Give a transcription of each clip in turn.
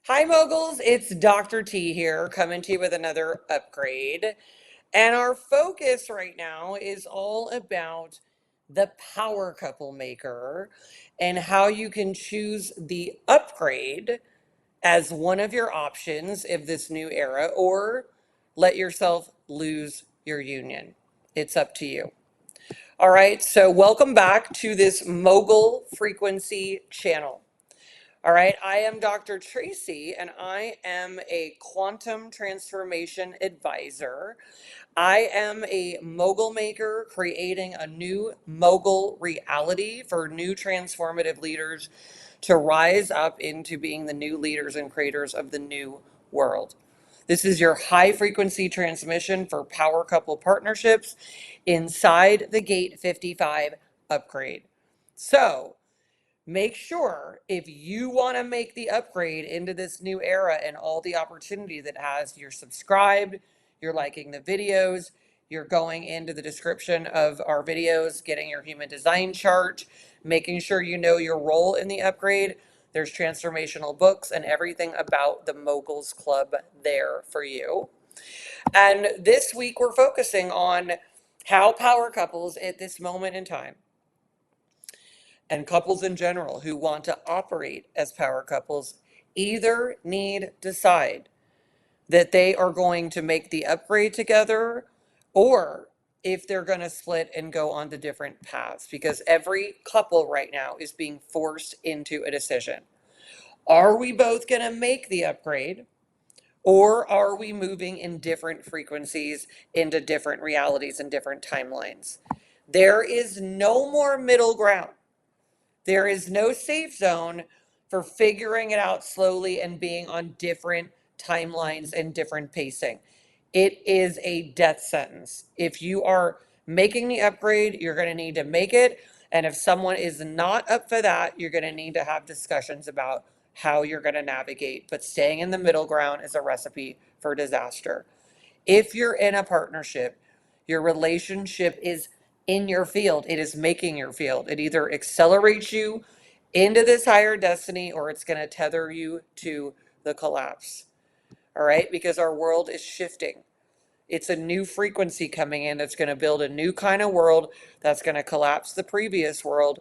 Hi, Moguls. It's Dr. T here, coming to you with another upgrade. And our focus right now is all about the power couple maker and how you can choose the upgrade as one of your options of this new era, or let yourself lose your union. It's up to you. All right, so welcome back to this Mogul frequency channel. All right, I am Dr. Tracy, and I am a quantum transformation advisor. I am a mogul maker creating a new mogul reality for new transformative leaders to rise up into being the new leaders and creators of the new world. This is your high frequency transmission for power couple partnerships inside the Gate 55 upgrade. So, make sure if you want to make the upgrade into this new era and all the opportunity that has, you're subscribed, you're liking the videos, you're going into the description of our videos, getting your human design chart, making sure you know your role in the upgrade. There's transformational books and everything about the Moguls Club there for you. And this week we're focusing on how power couples at this moment in time, and couples in general who want to operate as power couples, either need to decide that they are going to make the upgrade together, or if they're going to split and go on to different paths, because every couple right now is being forced into a decision. Are we both going to make the upgrade, or are we moving in different frequencies into different realities and different timelines? There is no more middle ground. There is no safe zone for figuring it out slowly and being on different timelines and different pacing. It is a death sentence. If you are making the upgrade, you're going to need to make it. And if someone is not up for that, you're going to need to have discussions about how you're going to navigate. But staying in the middle ground is a recipe for disaster. If you're in a partnership, your relationship is in your field. It is making your field. It either accelerates you into this higher destiny, or it's going to tether you to the collapse. All right, because our world is shifting. It's a new frequency coming in that's going to build a new kind of world that's going to collapse the previous world.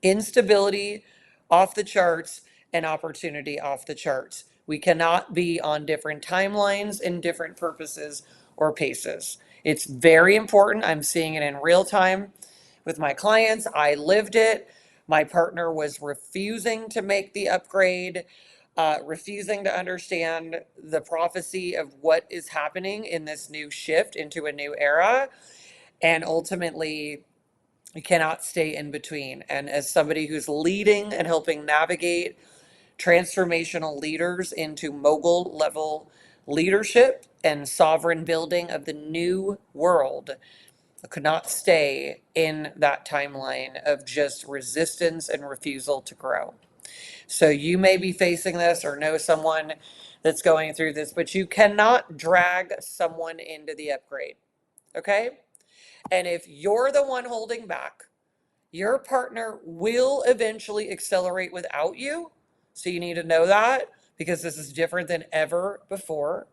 Instability off the charts and opportunity off the charts. We cannot be on different timelines and different purposes or paces. It's very important. I'm seeing it in real time with my clients. I lived it. My partner was refusing to make the upgrade, refusing to understand the prophecy of what is happening in this new shift into a new era. And ultimately, you cannot stay in between. And as somebody who's leading and helping navigate transformational leaders into mogul level leadership and sovereign building of the new world, I could not stay in that timeline of just resistance and refusal to grow. So you may be facing this or know someone that's going through this, but you cannot drag someone into the upgrade. Okay? And if you're the one holding back, your partner will eventually accelerate without you. So you need to know that, because this is different than ever before.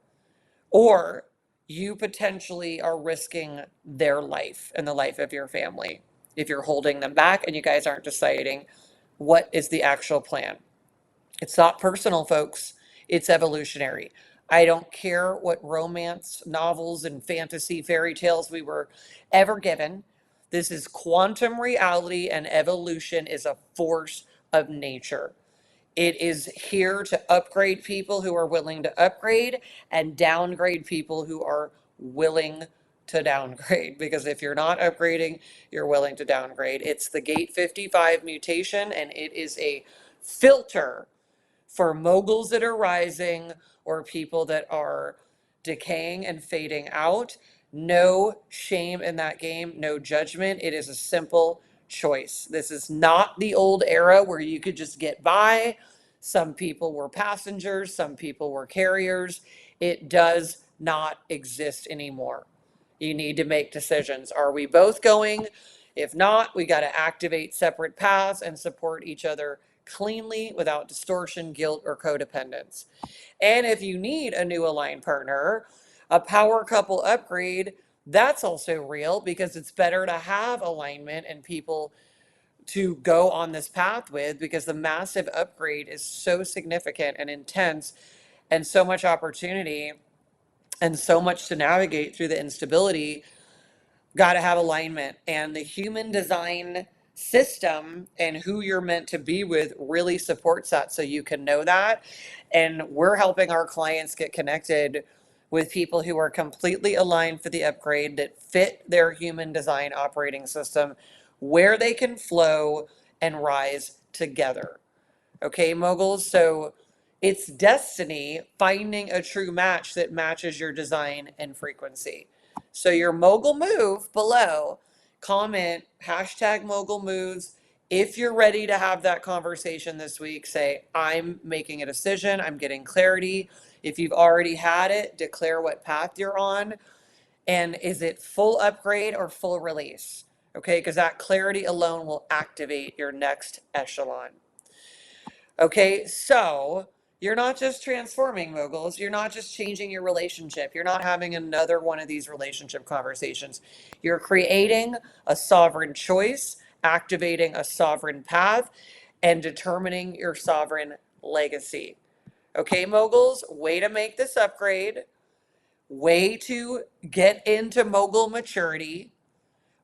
Or you potentially are risking their life and the life of your family if you're holding them back and you guys aren't deciding what is the actual plan. It's not personal, folks. It's evolutionary. I don't care what romance novels and fantasy fairy tales we were ever given. This is quantum reality, and evolution is a force of nature. It is here to upgrade people who are willing to upgrade and downgrade people who are willing to downgrade. Because if you're not upgrading, you're willing to downgrade. It's the Gate 55 mutation, and it is a filter for moguls that are rising or people that are decaying and fading out. No shame in that game, no judgment. It is a simple choice. This is not the old era where you could just get by. Some people were passengers, some people were carriers. It does not exist anymore. You need to make decisions. Are we both going? If not, we got to activate separate paths and support each other cleanly without distortion, guilt, or codependence. And if you need a new aligned partner, a power couple upgrade, that's also real because it's better to have alignment and people to go on this path with, because the massive upgrade is so significant and intense and so much opportunity and so much to navigate through the instability. Got to have alignment, and the human design system and who you're meant to be with really supports that, so you can know that. And we're helping our clients get connected with people who are completely aligned for the upgrade, that fit their human design operating system, where they can flow and rise together. Okay, moguls? So it's destiny finding a true match that matches your design and frequency. So your mogul move below, comment hashtag mogul moves. If you're ready to have that conversation this week, say, I'm making a decision, I'm getting clarity. If you've already had it, declare what path you're on. And is it full upgrade or full release? Okay, because that clarity alone will activate your next echelon. Okay, so you're not just transforming, moguls. You're not just changing your relationship. You're not having another one of these relationship conversations. You're creating a sovereign choice, activating a sovereign path, and determining your sovereign legacy. Okay, moguls, way to make this upgrade, way to get into mogul maturity,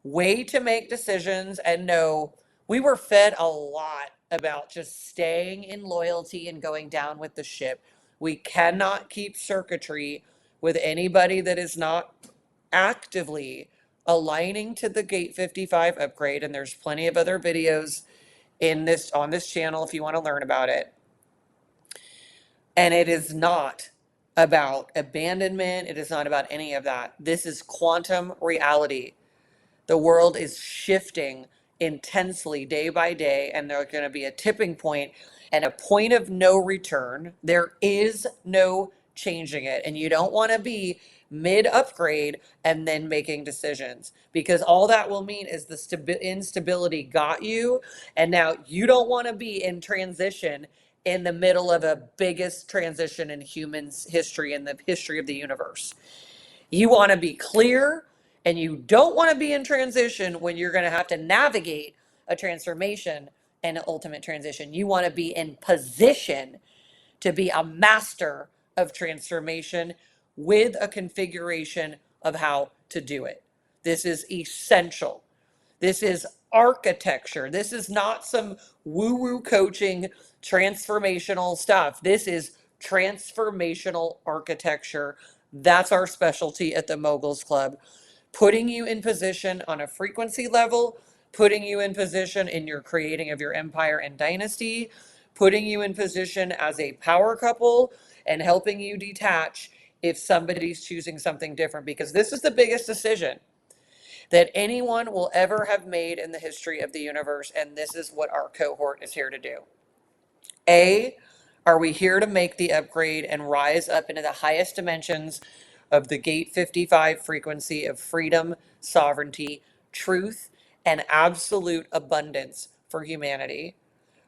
way to make decisions and know we were fed a lot about just staying in loyalty and going down with the ship. We cannot keep circuitry with anybody that is not actively aligning to the Gate 55 upgrade. And there's plenty of other videos in this on this channel if you want to learn about it. And it is not about abandonment. It is not about any of that. This is quantum reality. The world is shifting intensely day by day, and there's going to be a tipping point and a point of no return. There is no changing it. And you don't want to be mid upgrade and then making decisions, because all that will mean is the instability got you. And now you don't want to be in transition in the middle of a biggest transition in humans history, in the history of the universe. You want to be clear, and you don't want to be in transition when you're going to have to navigate a transformation and an ultimate transition. You want to be in position to be a master of transformation with a configuration of how to do it. This is essential. This is architecture. This is not some woo-woo coaching transformational stuff. This is transformational architecture. That's our specialty at the Moguls Club. Putting you in position on a frequency level, putting you in position in your creating of your empire and dynasty, putting you in position as a power couple, and helping you detach if somebody's choosing something different, because this is the biggest decision that anyone will ever have made in the history of the universe. And this is what our cohort is here to do. A, are we here to make the upgrade and rise up into the highest dimensions of the Gate 55 frequency of freedom, sovereignty, truth, and absolute abundance for humanity?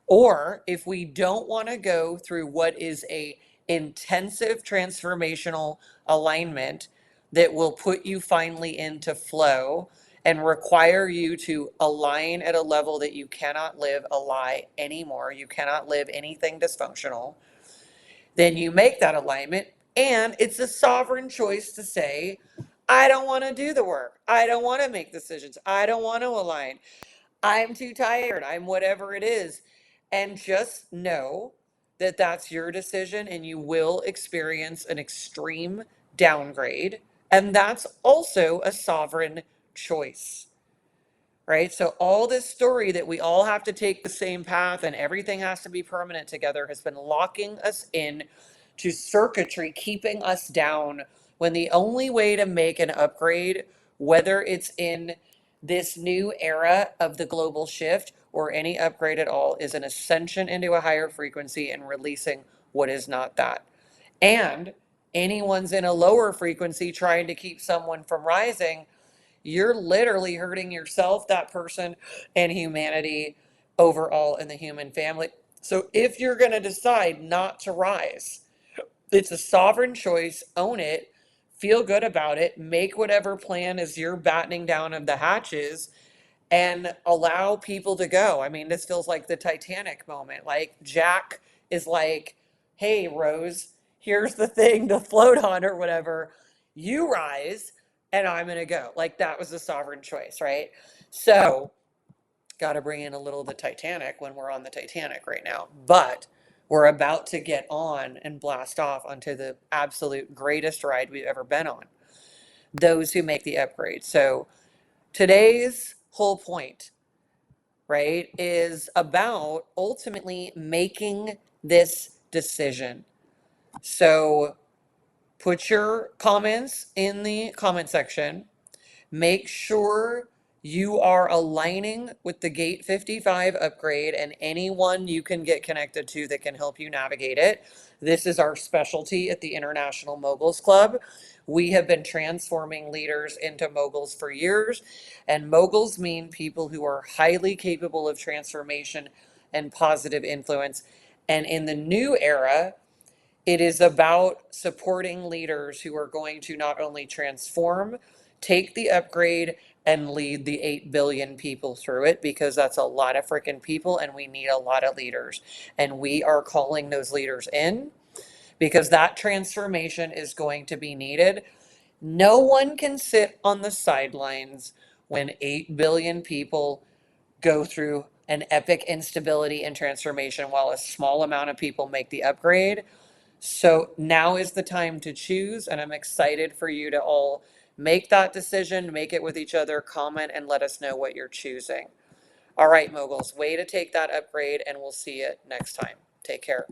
Or if we don't want to go through what is a intensive transformational alignment that will put you finally into flow and require you to align at a level that you cannot live a lie anymore, you cannot live anything dysfunctional, then you make that alignment. And it's a sovereign choice to say, I don't want to do the work. I don't want to make decisions. I don't want to align. I'm too tired. I'm whatever it is. And just know that that's your decision, and you will experience an extreme downgrade. And that's also a sovereign choice, right? So all this story that we all have to take the same path and everything has to be permanent together has been locking us in to circuitry, keeping us down, when the only way to make an upgrade, whether it's in this new era of the global shift or any upgrade at all, is an ascension into a higher frequency and releasing what is not that. And anyone's in a lower frequency trying to keep someone from rising, you're literally hurting yourself, that person, and humanity overall in the human family. So if you're going to decide not to rise, it's a sovereign choice, own it, feel good about it, make whatever plan is your battening down of the hatches, and allow people to go. I mean, this feels like the Titanic moment. Like Jack is like, hey, Rose, here's the thing to float on or whatever. You rise and I'm going to go. Like that was a sovereign choice, right? So, got to bring in a little of the Titanic when we're on the Titanic right now. But we're about to get on and blast off onto the absolute greatest ride we've ever been on. Those who make the upgrade. So, today's whole point, right, is about ultimately making this decision. So put your comments in the comment section. Make sure you are aligning with the Gate 55 upgrade and anyone you can get connected to that can help you navigate it. This is our specialty at the International Moguls Club. We have been transforming leaders into moguls for years, and moguls mean people who are highly capable of transformation and positive influence. And in the new era, it is about supporting leaders who are going to not only transform, take the upgrade, and lead the 8 billion people through it, because that's a lot of freaking people and we need a lot of leaders. And we are calling those leaders in because that transformation is going to be needed. No one can sit on the sidelines when 8 billion people go through an epic instability and transformation while a small amount of people make the upgrade. So now is the time to choose, and I'm excited for you to all make that decision, make it with each other, comment, and let us know what you're choosing. All right, moguls, way to take that upgrade, and we'll see you next time. Take care.